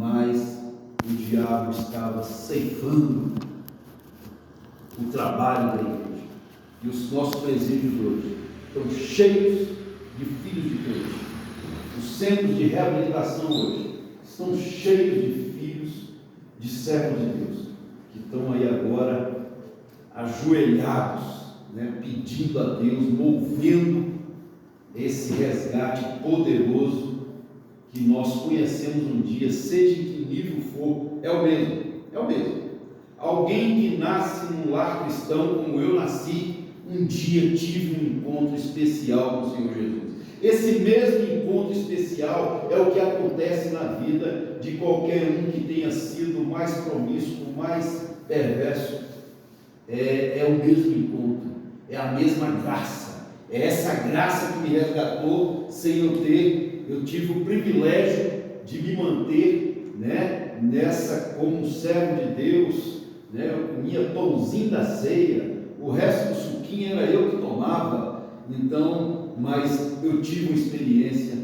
mas o diabo estava ceifando o trabalho da igreja. E os nossos presídios hoje estão cheios de filhos de Deus. Os centros de reabilitação hoje estão cheios de filhos de servos de Deus, que estão aí agora ajoelhados, pedindo a Deus, movendo esse resgate poderoso que nós conhecemos um dia, seja em que nível for, é o mesmo. Alguém que nasce num lar cristão, como eu nasci, um dia tive um encontro especial com o Senhor Jesus. Esse mesmo encontro especial é o que acontece na vida de qualquer um que tenha sido mais promíscuo, mais perverso. É o mesmo encontro, é a mesma graça. É essa graça que me resgatou sem eu tive o privilégio de me manter, nessa, como servo de Deus, eu comia pãozinho da ceia, o resto do suquinho era eu que tomava. Então, mas eu tive uma experiência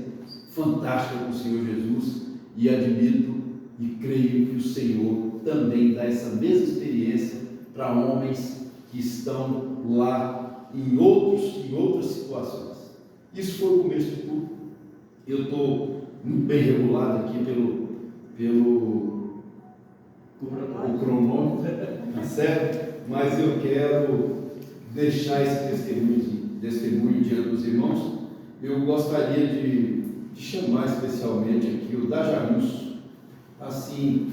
fantástica com o Senhor Jesus e admito e creio que o Senhor também dá essa mesma experiência para homens que estão lá em outras situações. Isso foi o começo de tudo. Eu estou muito bem regulado aqui pelo cronômetro, tá certo? Mas eu quero deixar esse testemunho diante dos irmãos. Eu gostaria de chamar especialmente aqui o Dajarilson. Assim,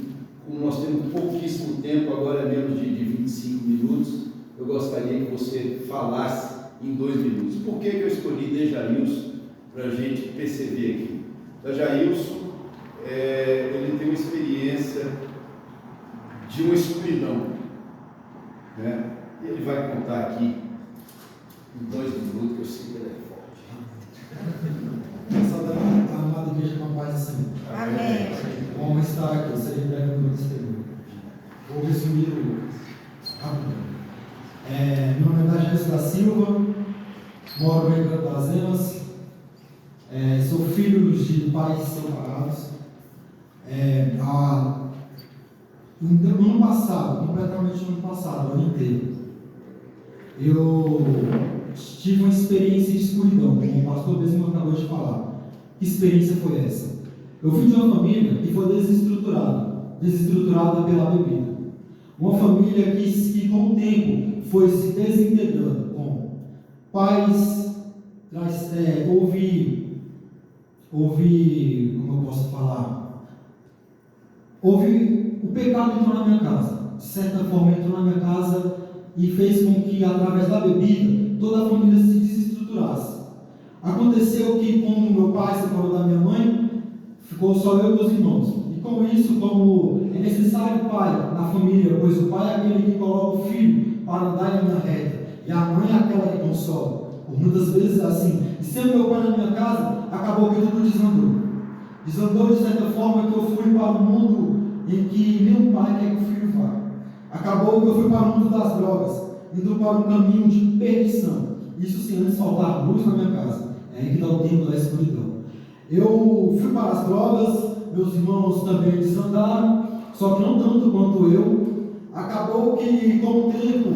como nós temos pouquíssimo tempo, agora é menos de 25 minutos, eu gostaria que você falasse em 2 minutos. Por que eu escolhi Dajarilson para a gente perceber aqui? Dajarilson, ele tem uma experiência de uma escuridão, E ele vai contar aqui em 2 minutos, que eu sei que ele é forte. Saudade, amada igreja, com a paz do Senhor. Amém. Bom estar aqui, serei breve no meu testemunho. Vou resumir rapidinho. Meu nome é Dajarilson da Silva, moro no Recanto das Emas, sou filho de pais separados. No ano passado, completamente no ano passado, o ano inteiro, eu tive uma experiência de escuridão, como o pastor mesmo acabou de falar. Que experiência foi essa? Eu vim de uma família que foi desestruturada pela bebida. Uma família que com o tempo foi se desintegrando, com pais, como eu posso falar? O pecado entrou na minha casa, de certa forma entrou na minha casa e fez com que, através da bebida, toda a família se desestruturasse. Aconteceu que, quando meu pai se separou da minha mãe, ficou só eu e meus irmãos. E com isso, como é necessário o pai na família, pois o pai é aquele que coloca o filho para andar em linha reta, e a mãe é aquela que consola. Por muitas vezes é assim. E sendo meu pai na minha casa, acabou que tudo desandou. Desandou de certa forma que eu fui para um mundo em que nenhum pai quer que o filho vá. Acabou que eu fui para o mundo das drogas, indo para um caminho de perdição. Isso sem antes faltar luz na minha casa. É aí que dá o tempo da escuridão. Eu fui para as drogas, meus irmãos também desandaram, só que não tanto quanto eu. Acabou que, com o tempo,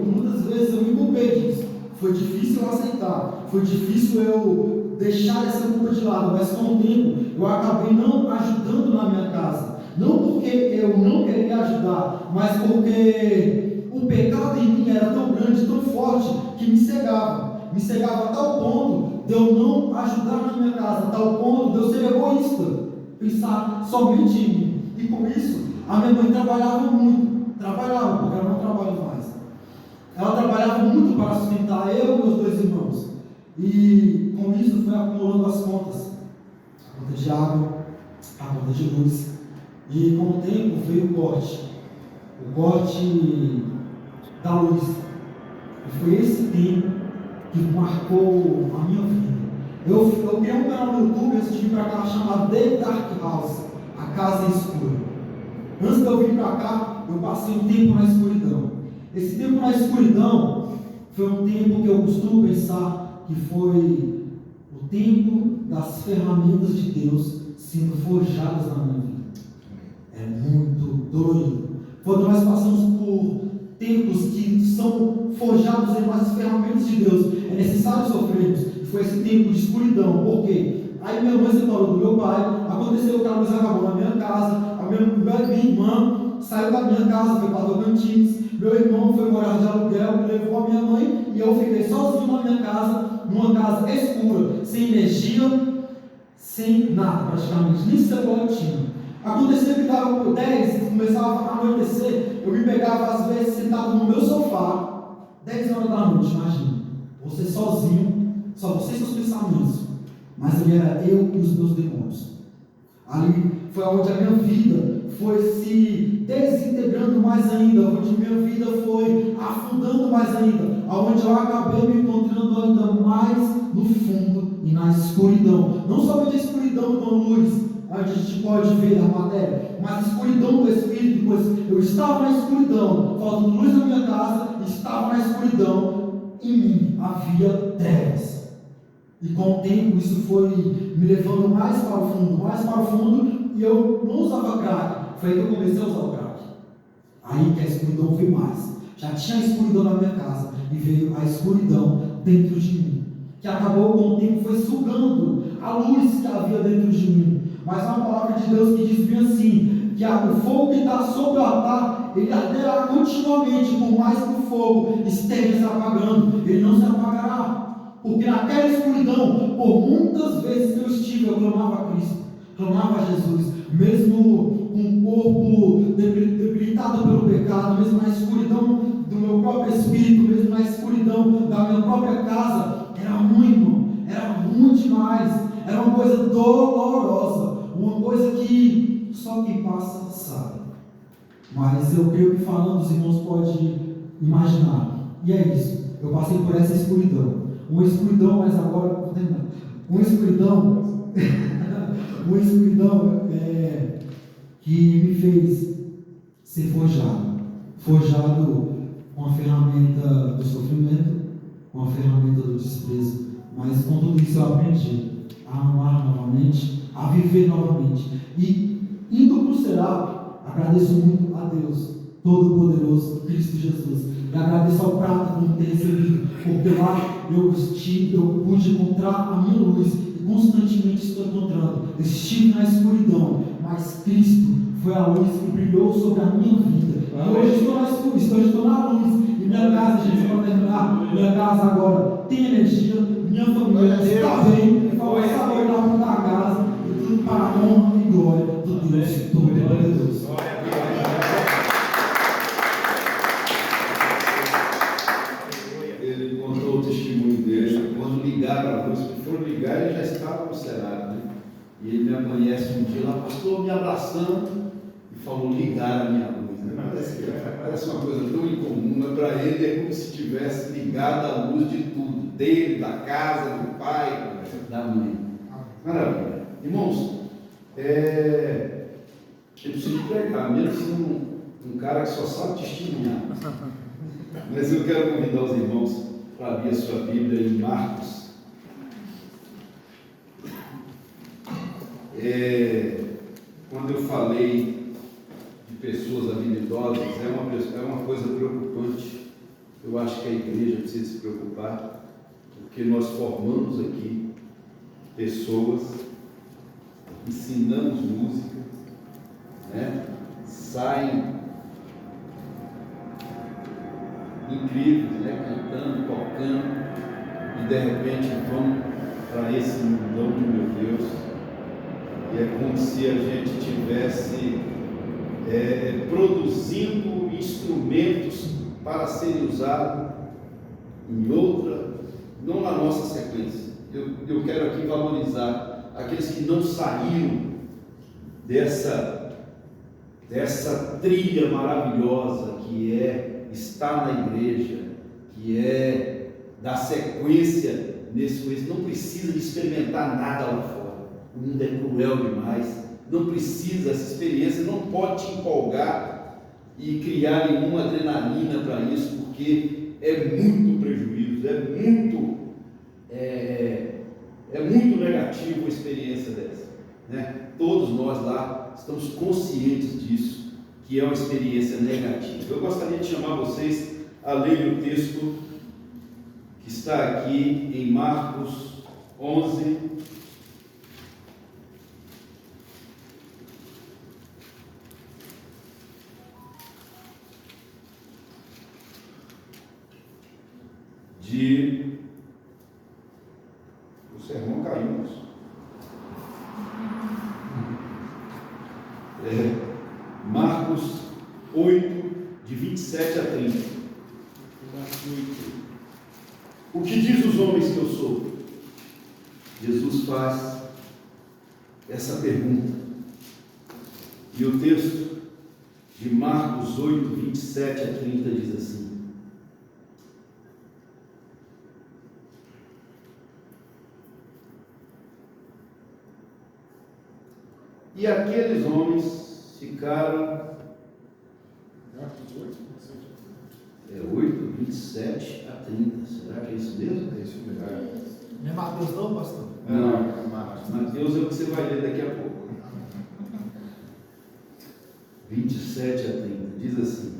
muitas vezes eu me culpei disso. Foi difícil eu aceitar, foi difícil eu deixar essa culpa de lado, mas com o tempo eu acabei não ajudando na minha casa. Não porque eu não queria ajudar, mas porque o pecado em mim era tão grande, tão forte, que me cegava. Me cegava a tal ponto de eu não ajudar na minha casa, a tal ponto de eu ser egoísta, pensar somente em mim. E com isso, a minha mãe trabalhava muito. Trabalhava, porque ela não trabalha mais. Ela trabalhava muito para sustentar eu e meus 2 irmãos. E com isso foi acumulando as contas. A conta de água, a conta de luz. E com o tempo veio o corte. O corte da luz. E foi esse tempo que marcou a minha vida. Eu criei um canal no YouTube antes de vir para cá chamado The Dark House, a casa escura. Antes de eu vir para cá, eu passei um tempo na escuridão. Esse tempo na escuridão foi um tempo que eu costumo pensar que foi o tempo das ferramentas de Deus sendo forjadas na minha vida. É muito doido. Quando nós passamos por tempos que são forjados em umas ferramentas de Deus, é necessário sofrermos. Foi esse tempo de escuridão. Por quê? Aí minha mãe separou do meu pai, aconteceu que a luz acabou na minha casa, minha irmã saiu da minha casa, foi para Tocantins, meu irmão foi morar de aluguel, me levou a minha mãe e eu fiquei sozinho na minha casa, numa casa escura, sem energia, sem nada praticamente, nem celular eu tinha. Aconteceu que estava por 10, começava a anoitecer, eu me pegava às vezes sentado no meu sofá, 10 horas da noite, imagina, você sozinho, só você e seus pensamentos, mas ali era eu e os meus demônios. Ali foi onde a minha vida foi se desintegrando mais ainda, onde minha vida foi afundando mais ainda, onde eu acabei me encontrando ainda mais no fundo e na escuridão. Não somente a escuridão com luz, onde a gente pode ver a matéria, mas a escuridão do Espírito, pois eu estava na escuridão, faltando luz na minha casa, estava na escuridão, em mim havia trevas. E com o tempo isso foi me levando mais para o fundo, e eu não usava crack. Foi aí que eu comecei a usar o crack. Aí que a escuridão veio mais. Já tinha a escuridão na minha casa, e veio a escuridão dentro de mim, que acabou com o tempo, foi sugando a luz que havia dentro de mim. Mas há uma palavra de Deus que diz bem assim, que o fogo que está sobre o altar, ele arderá continuamente, por mais que o fogo esteja se apagando, ele não se apagará. Porque naquela escuridão, por muitas vezes que eu estive, eu clamava a Cristo, clamava a Jesus, mesmo com o corpo debilitado pelo pecado, mesmo na escuridão do meu próprio espírito, mesmo na escuridão da minha própria casa. Era ruim, irmão, era ruim demais, era uma coisa dolorosa, uma coisa que só quem passa sabe. Mas eu creio que falando, os irmãos podem imaginar. E é isso, eu passei por essa escuridão. Uma escuridão, mas agora, uma escuridão que me fez ser forjado com a ferramenta do sofrimento, com a ferramenta do desprezo, mas com tudo isso eu aprendi a amar novamente, a viver novamente, e indo para o céu, agradeço muito a Deus Todo-Poderoso, Cristo Jesus, e agradeço ao prata por ter recebido, porque lá eu pude encontrar a minha luz, e constantemente estou encontrando. Eu estive na escuridão, mas Cristo foi a luz que brilhou sobre a minha vida. E hoje estou na escuridão, estou na luz, e minha casa, gente, para terminar, minha casa agora tem energia, minha família está bem, vai sair lá da casa, e tudo para a honra e glória do Deus Todo-Poderoso. Ele contou o testemunho dele, quando ligaram a luz, que foram ligar, ele já estava no cenário, né? E ele me amanhece um dia lá, pastor, me abraçando, e falou, ligar a minha luz, né? Parece uma coisa tão incomum, mas para ele é como se tivesse ligado a luz de tudo, dele, da casa, do pai, da mãe. Maravilha. Irmãos, eu preciso pregar, mesmo sendo um cara que só sabe testemunhar. Mas eu quero convidar os irmãos para abrir a sua Bíblia em Marcos. Quando eu falei de pessoas habilidosas, é uma coisa preocupante. Eu acho que a igreja precisa se preocupar, porque nós formamos aqui pessoas, ensinamos música, né? Saem incríveis, né? Cantando, tocando, e de repente vão para esse mundão de meu Deus, e é como se a gente estivesse produzindo instrumentos para serem usados em outra, não na nossa sequência. Eu quero aqui valorizar aqueles que não saíram dessa trilha maravilhosa que é estar na igreja, que é dar sequência nesse conhecimento. Não precisa de experimentar nada lá fora, o mundo é cruel demais, não precisa, essa experiência não pode te empolgar e criar nenhuma adrenalina para isso, porque é muito prejuízo, é muito negativo uma experiência dessa, né? Todos nós lá estamos conscientes disso, que é uma experiência negativa. Eu gostaria de chamar vocês a ler o texto que está aqui em Marcos 11, o sermão caiu, moço. Marcos 8, de 27 a 30. O que diz os homens que eu sou? Jesus faz essa pergunta. E o texto de Marcos 8, 27 a 30 diz assim: e aqueles homens ficaram. É 8, 27 a 30. Será que é isso mesmo? É isso mesmo. Não é Mateus não, pastor? Não, Mateus é o que você vai ler daqui a pouco. 27 a 30. Diz assim: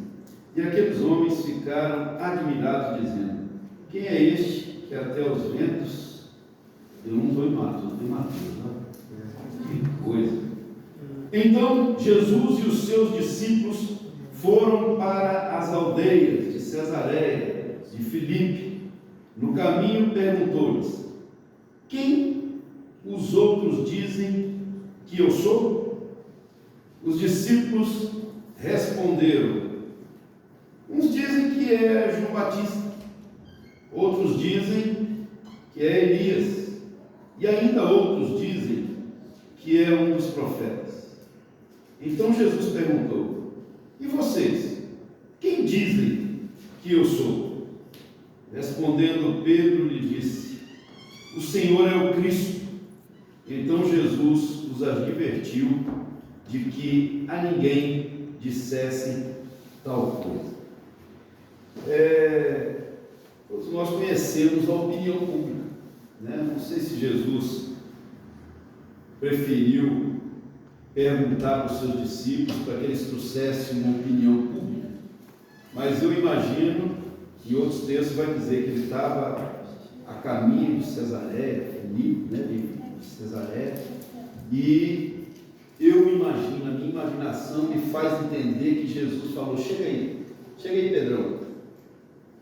e aqueles homens ficaram admirados, dizendo: quem é este que até os ventos... Eu não estou em Mateus, estou em Mateus, né? Que coisa. Então Jesus e os seus discípulos foram para as aldeias de Cesareia de Filipe. No caminho perguntou-lhes: quem os outros dizem que eu sou? Os discípulos responderam: uns dizem que é João Batista, outros dizem que é Elias, e ainda outros dizem que é um dos profetas. Então Jesus perguntou: e vocês, quem dizem que eu sou? Respondendo Pedro lhe disse: o Senhor é o Cristo. Então Jesus os advertiu de que a ninguém dissessem tal coisa. Todos nós conhecemos a opinião pública, né? Não sei se Jesus preferiu perguntar para os seus discípulos para que eles trouxessem uma opinião pública, mas eu imagino que em outros textos vai dizer que ele estava a caminho de Cesareia, Filipe, né, de Cesareia, e eu imagino, a minha imaginação me faz entender que Jesus falou: chega aí, Pedrão,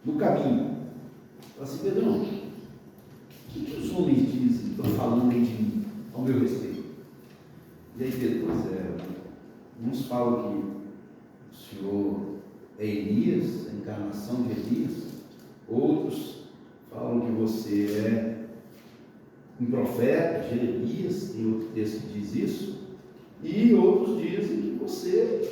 no caminho. Fala assim: Pedrão, o que os homens dizem, estão falando aí de mim, ao meu respeito? E aí Pedro, uns falam que o Senhor é Elias, a encarnação de Elias, outros falam que você é um profeta, Jeremias, tem outro texto que diz isso, e outros dizem que você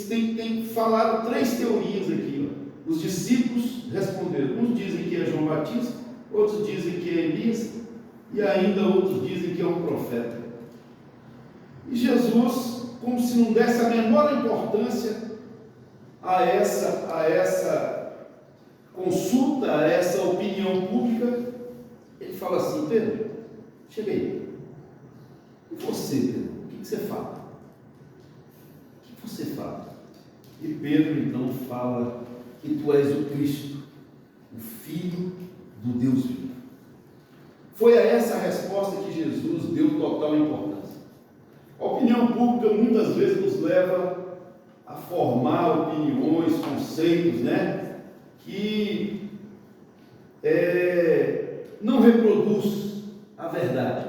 tem falado três teorias aqui. Ó. Os discípulos responderam: uns dizem que é João Batista, outros dizem que é Elias, e ainda outros dizem que é um profeta. E Jesus, como se não desse a menor importância a essa consulta, a essa opinião pública, ele fala assim: Pedro, chega aí. E você, Pedro, o que você fala? O que você fala? E Pedro então fala que tu és o Cristo, o Filho do Deus vivo. Foi a essa resposta que Jesus deu total importância. A opinião pública muitas vezes nos leva a formar opiniões, conceitos, né, que não reproduz a verdade.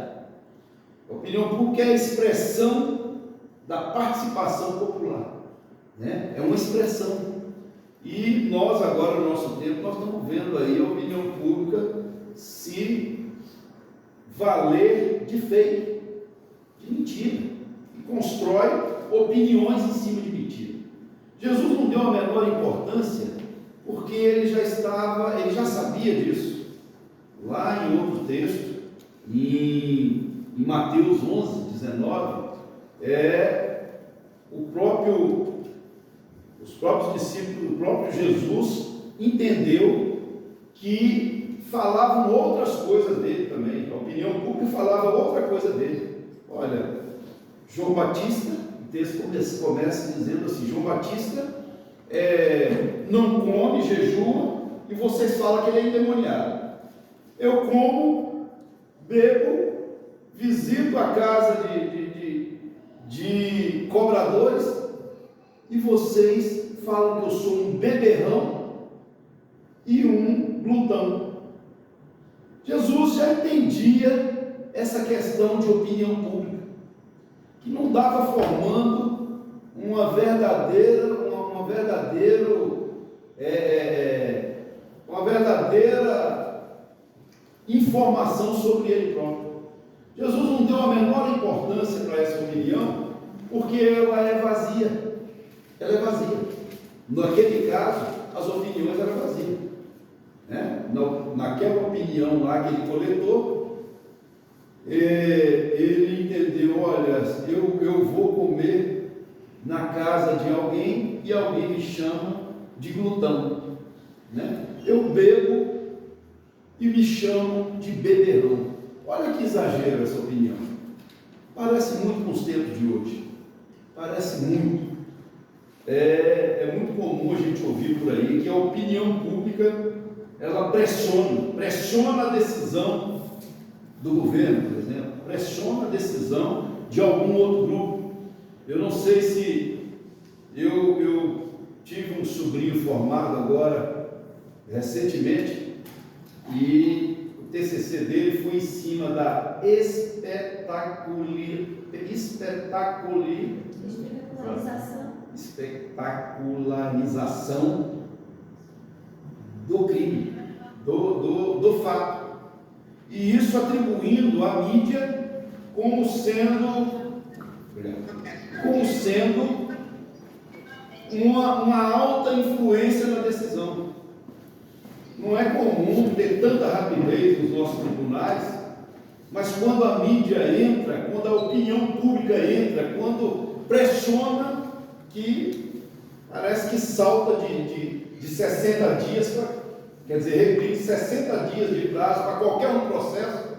A opinião pública é a expressão da participação popular, né? É uma expressão. E nós agora, no nosso tempo, nós estamos vendo aí a opinião pública se valer de fake, de mentira, e constrói opiniões em cima de mentira. Jesus não deu a menor importância, porque ele já sabia disso. Lá em outro texto, em Mateus 11, 19, os próprios discípulos, o próprio Jesus entendeu que falavam outras coisas dele, também. A opinião pública falava outra coisa dele. Olha, João Batista, o texto começa dizendo assim: João Batista não come, jejua, e vocês falam que ele é endemoniado. Eu como, bebo, visito a casa de cobradores, e vocês falam que eu sou um beberrão e um glutão. Jesus já entendia essa questão de opinião pública, que não estava formando uma verdadeira informação sobre ele próprio. Jesus não deu a menor importância para essa opinião, porque ela é vazia. Ela é vazia. Naquele caso, as opiniões eram vazias. Naquela opinião lá que ele coletou, ele entendeu: olha, eu vou comer na casa de alguém e alguém me chama de glutão, eu bebo e me chamam de beberrão. Olha que exagero essa opinião. Parece muito com os tempos de hoje. Parece muito. É muito comum a gente ouvir por aí que a opinião pública, ela pressiona a decisão do governo, por exemplo, pressiona a decisão de algum outro grupo. Eu não sei se eu tive um sobrinho formado agora recentemente, e o TCC dele foi em cima da espetacularização do crime, do fato, e isso atribuindo à mídia como sendo uma alta influência na decisão. Não é comum ter tanta rapidez nos nossos tribunais, mas quando a mídia entra, quando a opinião pública entra, quando pressiona, que parece que salta de 60 dias, quer dizer, repite, 60 dias de prazo para qualquer um processo,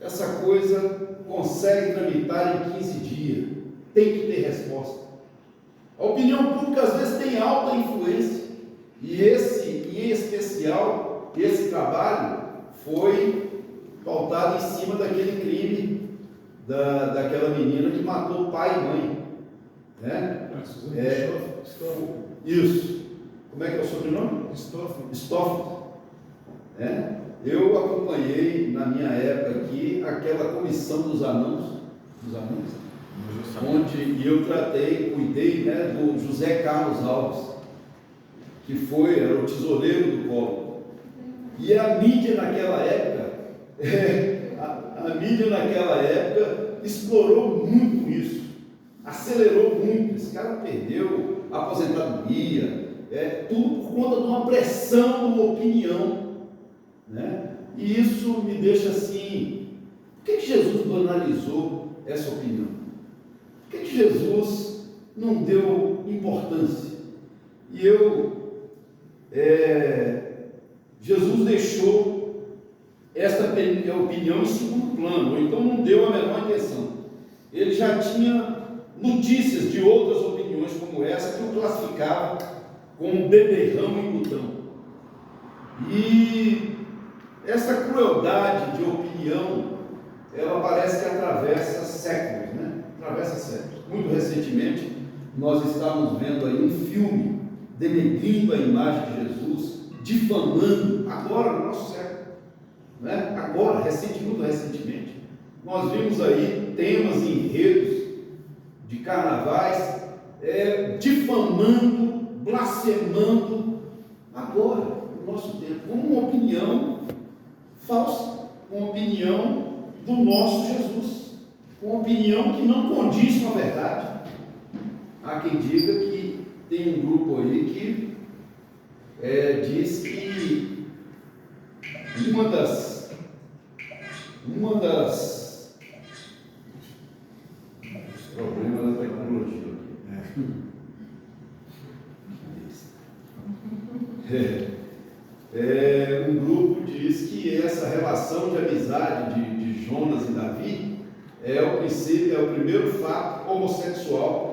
essa coisa consegue tramitar em 15 dias. Tem que ter resposta. A opinião pública às vezes tem alta influência, e em especial, esse trabalho foi pautado em cima daquele crime daquela menina que matou pai e mãe, isso. Como é que é o sobrenome? Stoffel. Eu acompanhei na minha época aqui aquela comissão dos anãos, onde eu cuidei do José Carlos Alves, que era o tesoureiro do Collor. E a mídia naquela época explorou muito isso, acelerou muito. Esse cara perdeu a aposentadoria, tudo por conta de uma pressão, de uma opinião, E isso me deixa assim: por que Jesus banalizou essa opinião? Por que Jesus não deu importância? E Jesus deixou esta opinião em segundo plano, ou então não deu a menor atenção. Ele já tinha notícias de outras opiniões como essa, que o classificava como beberrão e glutão. E essa crueldade de opinião, ela parece que atravessa séculos, Atravessa séculos. Muito recentemente, nós estávamos vendo aí um filme denegrindo a imagem de Jesus, difamando, agora no nosso século, Agora, muito recentemente, nós vimos aí temas e enredos de carnavais, difamando, blasfemando, agora, no nosso tempo, com uma opinião falsa, com uma opinião do nosso Jesus, com uma opinião que não condiz com a verdade. Há quem diga que tem um grupo aí que diz que uma das problemas da tecnologia um grupo diz que essa relação de amizade o princípio, é o primeiro fato homossexual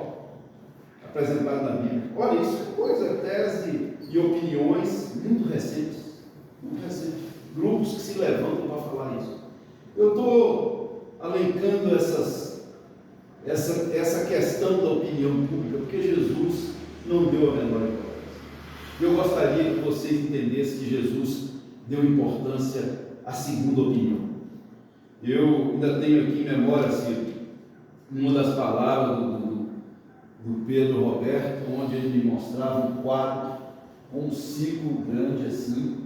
apresentado na Bíblia. Olha, isso é coisa, tese e opiniões muito recentes. Muito recentes. Grupos que se levantam para falar isso. Eu estou alencando essa questão da opinião pública, porque Jesus não deu a menor importância. Eu gostaria que vocês entendessem que Jesus deu importância à segunda opinião. Eu ainda tenho aqui em memória uma das palavras do Pedro Roberto, onde ele me mostrava um quadro com um ciclo grande assim,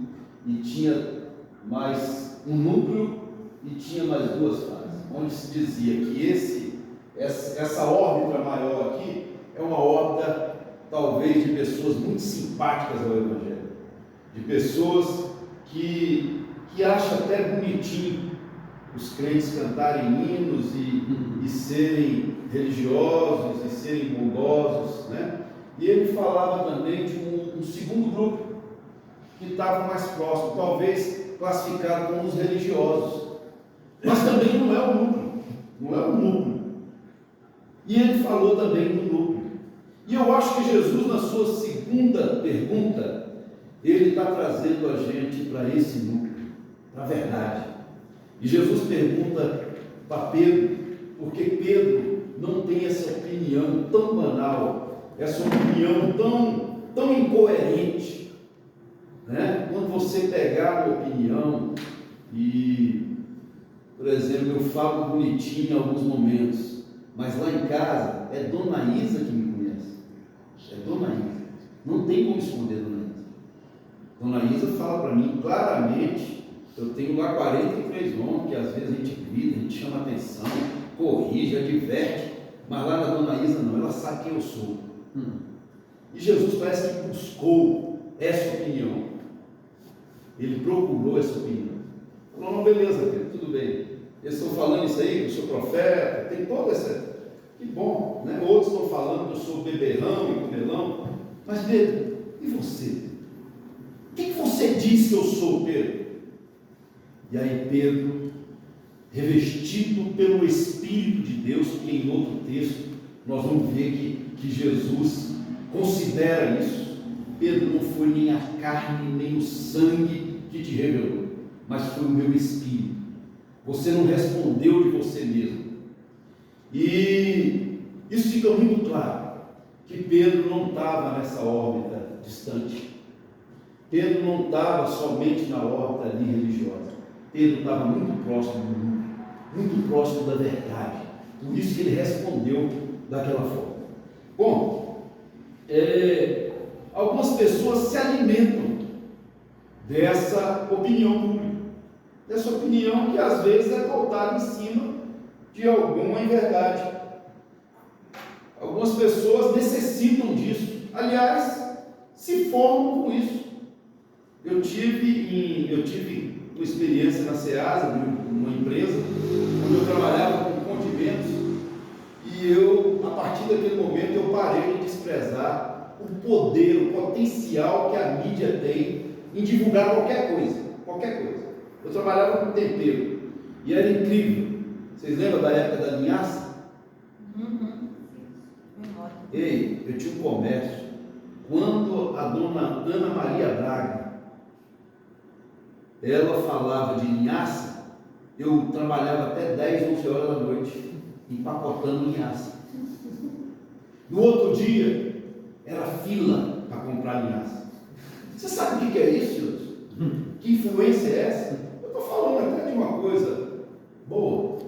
e tinha mais um núcleo e tinha mais duas fases, onde se dizia que essa órbita maior aqui é uma órbita talvez de pessoas muito simpáticas ao Evangelho, de pessoas que acham até bonitinho os crentes cantarem hinos e serem religiosos e serem bondosos, né? E ele falava também de um segundo grupo que estava mais próximo, talvez classificado como os religiosos, mas também não é o núcleo, E ele falou também do núcleo. E eu acho que Jesus, na sua segunda pergunta, ele está trazendo a gente para esse núcleo, para a verdade. E Jesus pergunta para Pedro, porque Pedro não tem essa opinião tão banal, essa opinião tão incoerente, né? Quando você pegar uma opinião e, por exemplo, eu falo bonitinho em alguns momentos, mas lá em casa é Dona Isa que me conhece, é Dona Isa, não tem como esconder Dona Isa. Dona Isa fala para mim claramente. Eu tenho lá 43 homens que às vezes a gente grita, a gente chama atenção, corrige, adverte, mas lá na Dona Isa não, ela sabe quem eu sou. E Jesus parece que buscou essa opinião, ele procurou essa opinião. Falou, não, beleza, Pedro, tudo bem, eles estão falando isso aí, que eu sou profeta, tem toda essa, que bom, né? Outros estão falando que eu sou beberrão e comelão, mas Pedro, e você? O que você diz que eu sou, Pedro? E aí Pedro, revestido pelo Espírito de Deus, que em outro texto nós vamos ver que Jesus considera isso. Pedro, não foi nem a carne nem o sangue que te revelou, mas foi o meu Espírito. Você não respondeu de você mesmo. E isso fica muito claro, que Pedro não estava nessa órbita distante. Pedro não estava somente na órbita ali religiosa. Pedro estava muito próximo do mundo, muito próximo da verdade. Por isso que ele respondeu daquela forma. Bom, algumas pessoas se alimentam dessa opinião pública, dessa opinião que às vezes é pautada em cima de alguma inverdade. Algumas pessoas necessitam disso, aliás, se formam com isso. Eu tive uma experiência na Ceasa, numa empresa, onde eu trabalhava com condimentos, e a partir daquele momento, eu parei de desprezar o poder, o potencial que a mídia tem em divulgar qualquer coisa. Eu trabalhava com tempero, e era incrível. Vocês lembram da época da linhaça? Ei, eu tinha um comércio, quando a dona Ana Maria Braga, ela falava de linhaça, eu trabalhava até 10, 11 horas da noite, empacotando linhaça. No outro dia, era fila para comprar linhaça. Você sabe o que é isso, Deus? Que influência é essa? Eu estou falando até de uma coisa boa,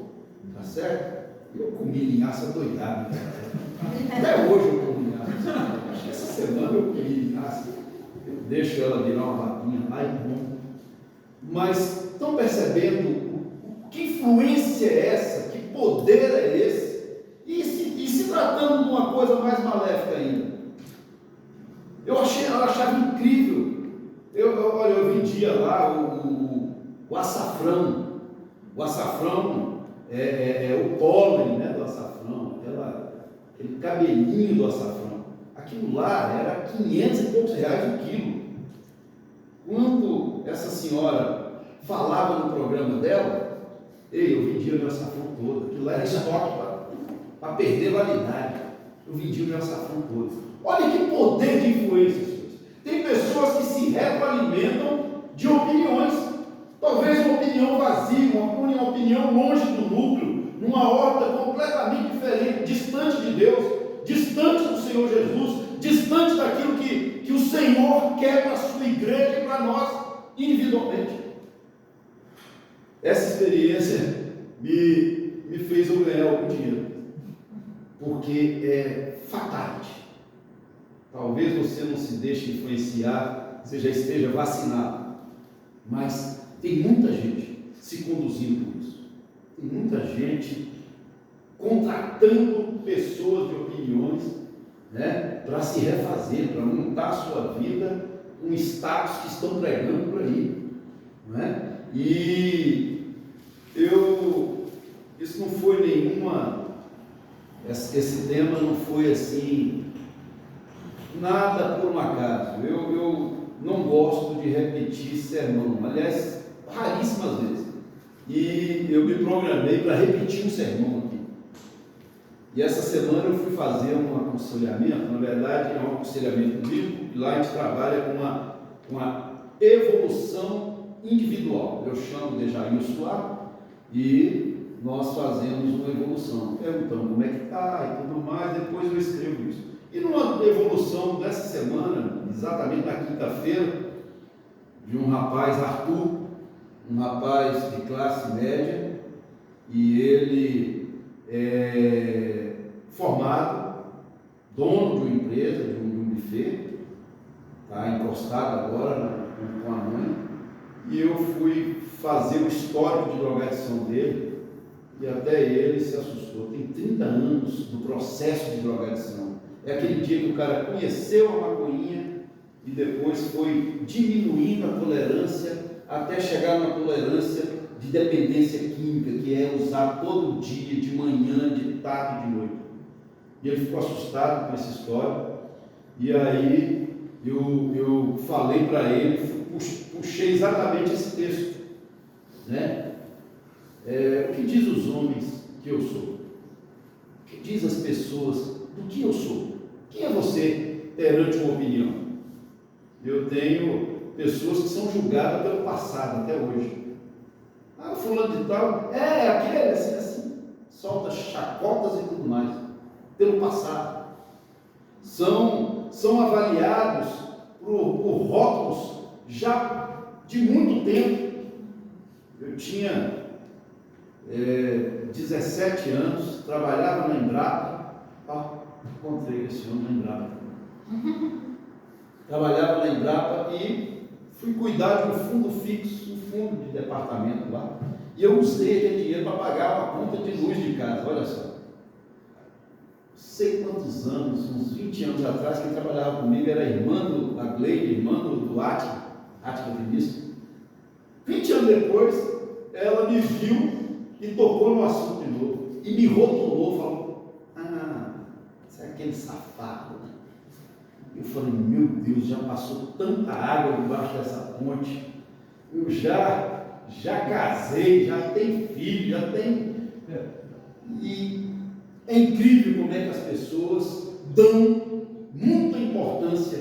tá certo? Eu comi linhaça doidado. Até hoje eu como linhaça. Acho que essa semana eu comi linhaça. Eu deixo ela virar uma lapinha lá e bom. Mas estão percebendo que influência é essa? Que poder é esse? E se tratando de uma coisa mais maléfica ainda? Eu achava incrível. Eu vendia lá o açafrão. O açafrão é o pólen, né, do açafrão, aquele cabelinho do açafrão. Aquilo lá era 500 e poucos reais o quilo. Quando essa senhora falava no programa dela, Ei, eu vendi o meu safão todo. Aquilo lá era estoque para perder validade. Eu vendi o meu safão todo. Olha que poder de influência, senhores. Tem pessoas que se retroalimentam de opiniões. Talvez uma opinião vazia, uma opinião longe do núcleo, numa horta completamente diferente, distante de Deus, distante do Senhor Jesus, distante daquilo que o Senhor quer para a sua igreja e para nós individualmente. Essa experiência me fez eu ganhar algum dinheiro, porque é fatality. Talvez você não se deixe influenciar, você já esteja vacinado, mas tem muita gente se conduzindo por isso. Tem muita gente contratando pessoas de opiniões, né, para se refazer, para montar a sua vida com status que estão pregando por aí, né? E isso não foi esse tema não foi assim, nada por um acaso. Eu não gosto de repetir sermão, aliás, raríssimas vezes. E eu me programei para repetir um sermão aqui. E essa semana eu fui fazer um aconselhamento, na verdade é um aconselhamento bíblico, e lá a gente trabalha com uma evolução individual. Eu chamo de Jair Suárez e nós fazemos uma evolução, perguntando como é que está e tudo mais, depois eu escrevo isso. E numa evolução dessa semana, exatamente na quinta-feira, de um rapaz, Arthur, um rapaz de classe média, e ele é formado, dono de uma empresa, de um buffet, está encostado agora com a mãe, e eu fui fazer o histórico de drogadição dele, e até ele se assustou. Tem 30 anos do processo de drogadição. É aquele dia que o cara conheceu a maconhinha e depois foi diminuindo a tolerância até chegar na tolerância de dependência química, que é usar todo dia, de manhã, de tarde, de noite. E ele ficou assustado com essa história, e aí eu falei para ele, puxei exatamente esse texto, né? O que diz os homens que eu sou? O que diz as pessoas do que eu sou? Quem é você perante uma opinião? Eu tenho pessoas que são julgadas pelo passado até hoje. Fulano de tal, aquele, assim, solta chacotas e tudo mais, pelo passado. São avaliados por rótulos já de muito tempo. Eu tinha 17 anos, trabalhava na Embrapa, encontrei esse homem na Embrapa. Trabalhava na Embrapa e fui cuidar de um fundo fixo, um fundo de departamento lá, e eu usei aquele dinheiro para pagar uma conta de luz de casa. Olha só, sei quantos anos, uns 20 anos atrás, quem trabalhava comigo era a irmã da Gleide, irmã do Ática Vinícius. 20 anos depois, ela me viu e tocou no assunto de novo, e me rotulou, falou: você é aquele safado, né? Eu falei: meu Deus, já passou tanta água debaixo dessa ponte, eu já casei, já tenho filho, já tenho... E é incrível como é que as pessoas dão muita importância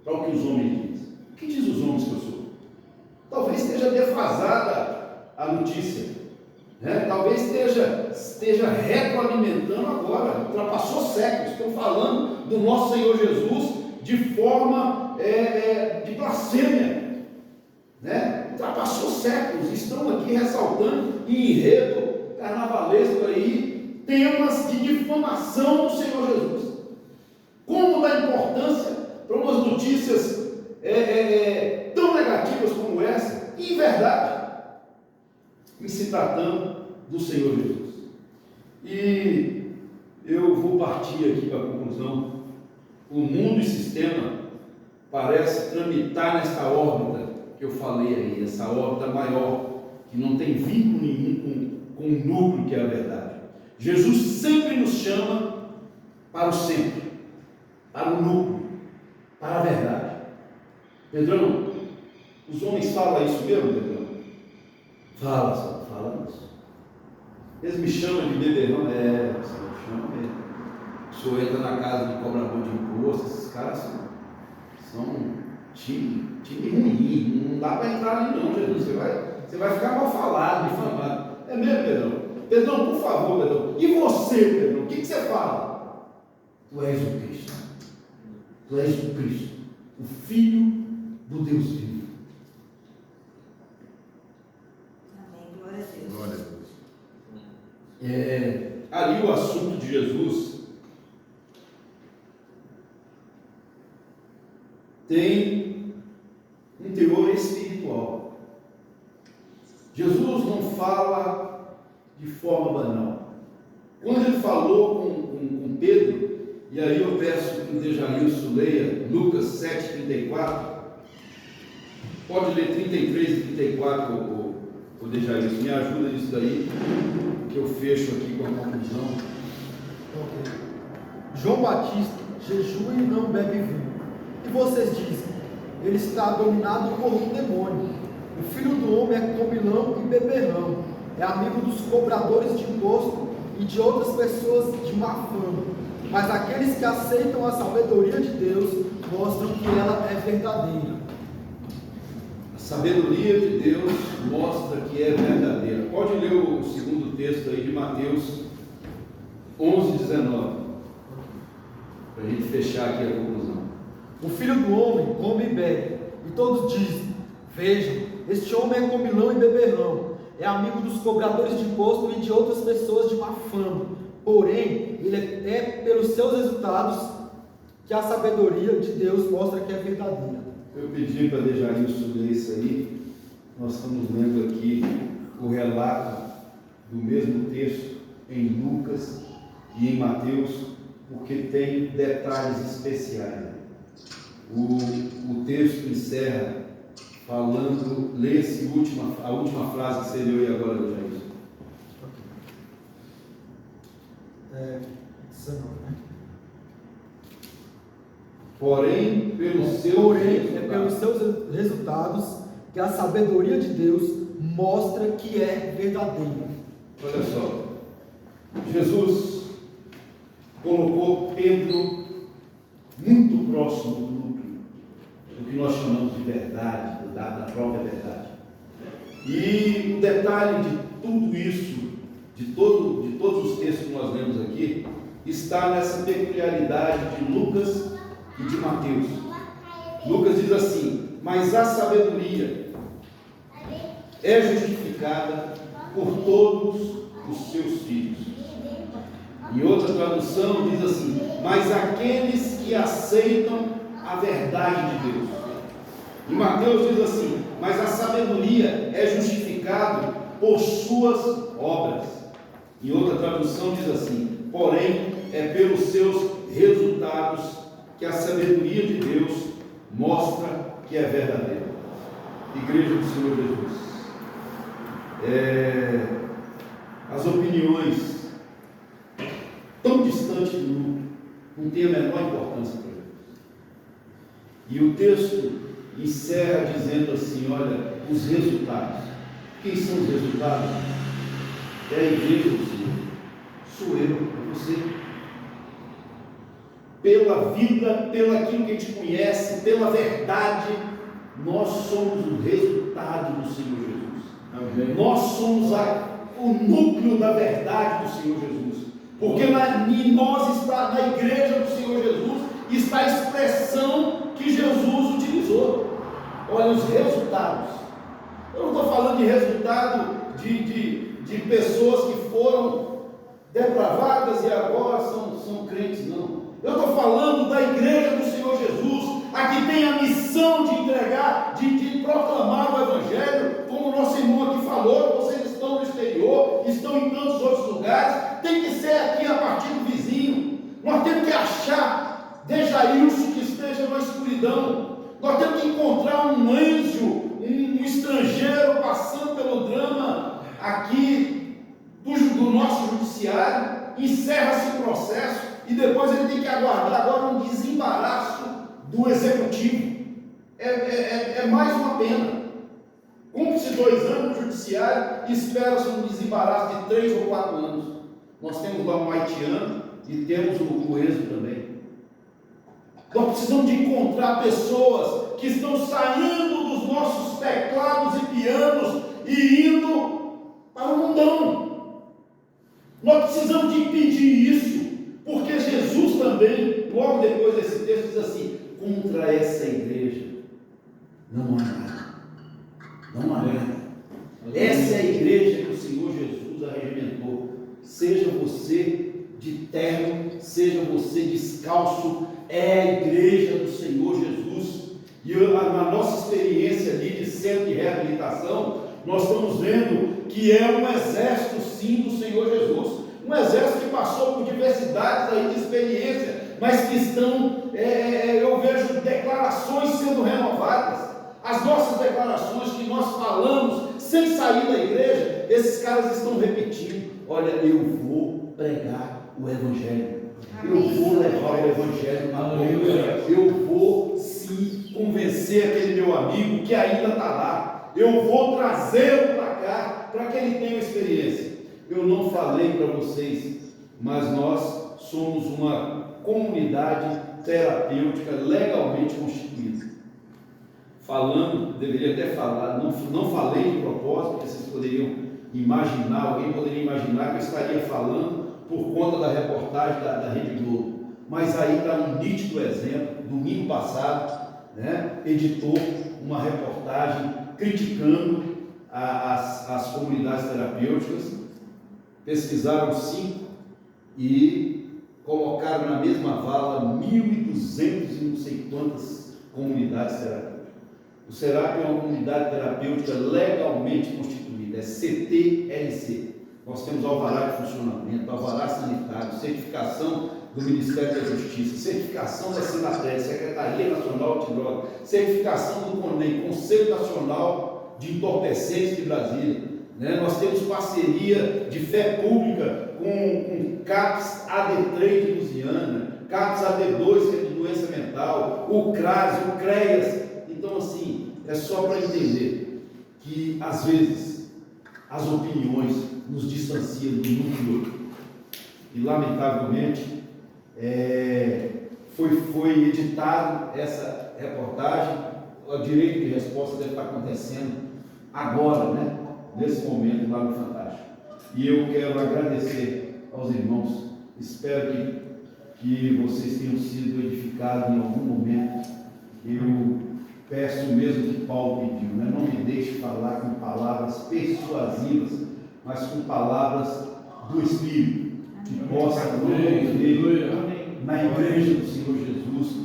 para o que os homens dizem. O que diz os homens que eu sou? Talvez esteja defasada a notícia, né? Talvez esteja retroalimentando agora, ultrapassou séculos. Estou falando do nosso Senhor Jesus de forma de blasfêmia, né? Ultrapassou séculos. Estão aqui ressaltando em enredo carnavalesco aí temas de difamação do Senhor Jesus. Como dá importância para umas notícias tão negativas como essa, e em verdade, em se tratando do Senhor Jesus. E eu vou partir aqui para a conclusão. O mundo e sistema parece tramitar nessa órbita que eu falei aí, essa órbita maior, que não tem vínculo nenhum com o núcleo que é a verdade. Jesus sempre nos chama para o centro, para o núcleo, para a verdade. Pedrão, os homens falam isso mesmo, Pedrão? Fala isso. Eles me chamam de beberrão, você me chama mesmo. O senhor entra na casa de cobrador de imposto, esses caras são time ruim, não dá para entrar ali não, Jesus. Você vai ficar mal falado, difamado. É mesmo, Pedrão? Pedrão, por favor, Pedrão. E você, Pedrão? O que você fala? Tu és o Cristo. Tu és o Cristo, o Filho do Deus vivo. Amém. Glória a Deus. Glória a Deus. Ali o assunto de Jesus tem um teor espiritual. Jesus não fala de forma banal. Quando ele falou com Pedro, e aí eu peço que o Dejailson leia Lucas 7,34, pode ler 33 e 34, o Dejailson, me ajuda nisso daí, que eu fecho aqui com a conclusão. Ok. João Batista jejua e não bebe vinho. E vocês dizem, ele está dominado por um demônio. O filho do homem é comilão e beberrão, é amigo dos cobradores de imposto e de outras pessoas de má fama. Mas aqueles que aceitam a sabedoria de Deus mostram que ela é verdadeira. A sabedoria de Deus mostra que é verdadeira. Pode ler o segundo texto aí de Mateus 11:19, para a gente fechar aqui a conclusão. O filho do homem come e bebe, e todos dizem, vejam, este homem é comilão e beberrão, é amigo dos cobradores de imposto e de outras pessoas de má fama. Porém, ele é pelos seus resultados que a sabedoria de Deus mostra que é verdadeira. Eu pedi para Dejailson ler isso aí. Nós estamos lendo aqui o relato do mesmo texto em Lucas e em Mateus, porque tem detalhes especiais. O texto encerra falando, lê-se a última frase que você leu aí agora, Dejailson. 19, né? Porém, pelos seus resultados que a sabedoria de Deus mostra que é verdadeira. Olha só, Jesus colocou Pedro muito próximo do núcleo, do que nós chamamos de verdade, da própria verdade. E o detalhe de tudo isso, de todos os textos que nós lemos aqui, está nessa peculiaridade de Lucas e de Mateus. Lucas diz assim: mas a sabedoria é justificada por todos os seus filhos. E outra tradução diz assim: mas aqueles que aceitam a verdade de Deus. E Mateus diz assim: mas a sabedoria é justificada por suas obras. E outra tradução diz assim: porém é pelos seus resultados que a sabedoria de Deus mostra que é verdadeira. Igreja do Senhor Jesus, as opiniões tão distantes do núcleo não têm a menor importância para Deus. E o texto encerra dizendo assim: olha, os resultados. Quem são os resultados? É a igreja do Senhor. Sou eu, é você. Pela vida, pelo aquilo que a gente conhece, pela verdade, nós somos o resultado do Senhor Jesus. Amém. Nós somos o núcleo da verdade do Senhor Jesus. Porque em nós está, na igreja do Senhor Jesus, está a expressão que Jesus utilizou. Olha os resultados. Eu não estou falando de resultado de pessoas que foram depravadas e agora são crentes, não. Eu estou falando da igreja do Senhor Jesus, a que tem a missão de entregar, de proclamar o Evangelho, como o nosso irmão aqui falou. Vocês estão no exterior, estão em tantos outros lugares, tem que ser aqui a partir do vizinho. Nós temos que achar Dejailson que esteja na escuridão. Nós temos que encontrar um anjo, um estrangeiro passando pelo drama aqui do nosso judiciário. Encerra-se o processo e depois ele tem que aguardar agora um desembaraço do executivo. É mais uma pena. Como Conte-se 2 anos no judiciário e espera-se um desembaraço de 3 ou 4 anos. Nós temos lá um haitiano e temos o êxodo também. Nós precisamos de encontrar pessoas que estão saindo dos nossos teclados e pianos e indo para o mundão. Nós precisamos de impedir isso, porque Jesus também, logo depois desse texto, diz assim: contra essa igreja não há nada. Não há nada. Essa é a igreja que o Senhor Jesus arregimentou. Seja você de terno, seja você descalço, é a igreja do Senhor Jesus. E na nossa experiência ali de centro de reabilitação, nós estamos vendo que é um exército sim do Senhor Jesus, um exército que passou por diversidades aí de experiência, mas que estão, eu vejo declarações sendo renovadas. As nossas declarações que nós falamos sem sair da igreja, esses caras estão repetindo: olha, eu vou pregar o Evangelho, eu vou levar o Evangelho na boca, eu vou sim convencer aquele meu amigo que ainda está lá, eu vou trazê-lo para cá, para que ele tenha uma experiência. Eu não falei para vocês, mas nós somos uma comunidade terapêutica legalmente constituída. Falando, deveria até falar, não falei de propósito, porque vocês poderiam imaginar, alguém poderia imaginar que eu estaria falando por conta da reportagem da Rede Globo. Mas aí está um nítido exemplo. Domingo passado, editou uma reportagem criticando as comunidades terapêuticas. Pesquisaram 5 e colocaram na mesma vala 1.200 e não sei quantas comunidades terapêuticas. O SERAP é uma comunidade terapêutica legalmente constituída, é CTLC. Nós temos alvará de funcionamento, alvará sanitário, certificação do Ministério da Justiça, certificação da SINATRED, Secretaria Nacional de Drogas, certificação do CONEM, Conselho Nacional de Entorpecentes de Brasília. Nós temos parceria de fé pública com CAPS AD3 de Lusiana, CAPS AD2, que é de doença mental, o CRAS, o CREAS. Então, assim, é só para entender que, às vezes, as opiniões nos distanciam do núcleo. E, lamentavelmente, foi editado essa reportagem. O direito de resposta deve estar acontecendo agora, nesse momento, lá no Fantástico. E eu quero agradecer aos irmãos. Espero que vocês tenham sido edificados em algum momento. Eu peço mesmo que Paulo pediu, não me deixe falar com palavras persuasivas, mas com palavras do Espírito, que possa promover na igreja do Senhor Jesus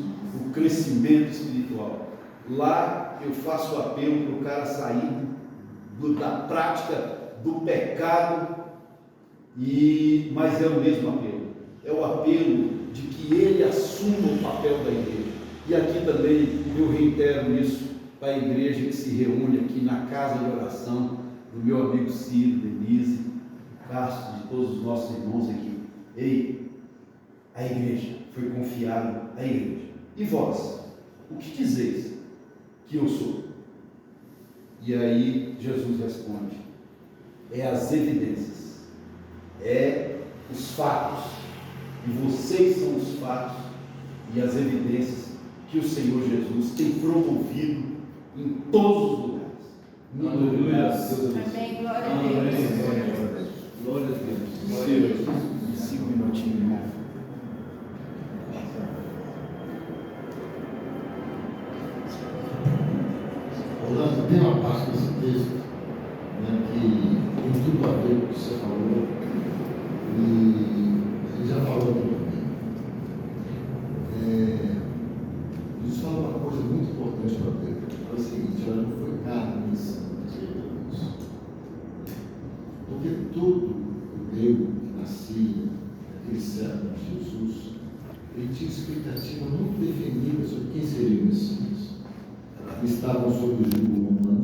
o crescimento espiritual. Lá eu faço o apelo para o cara sair da prática do pecado, mas é o mesmo apelo, é o apelo de que ele assuma o papel da igreja. E aqui também eu reitero isso para a igreja que se reúne aqui na casa de oração do meu amigo Ciro, Denise, Castro, de todos os nossos irmãos aqui. Ei, a igreja foi confiada à igreja. E vós, o que dizeis que eu sou? E aí Jesus responde: é as evidências, é os fatos, e vocês são os fatos e as evidências que o Senhor Jesus tem promovido em todos os lugares. Muito obrigado, Deus abençoe. Amém, glória a Deus. Glória a Deus. 5 minutinhos, irmão. Orlando, tem uma parte desse texto que tem tudo a ver com o que você falou, e ele já falou aqui também. Isso fala uma coisa muito importante para Pedro. É o seguinte: ela não foi carne e sangue, porque todo judeu que nascia naquele século de Jesus, ele tinha expectativa muito definida sobre quem seria o Messias. Estavam sob o jugo romano,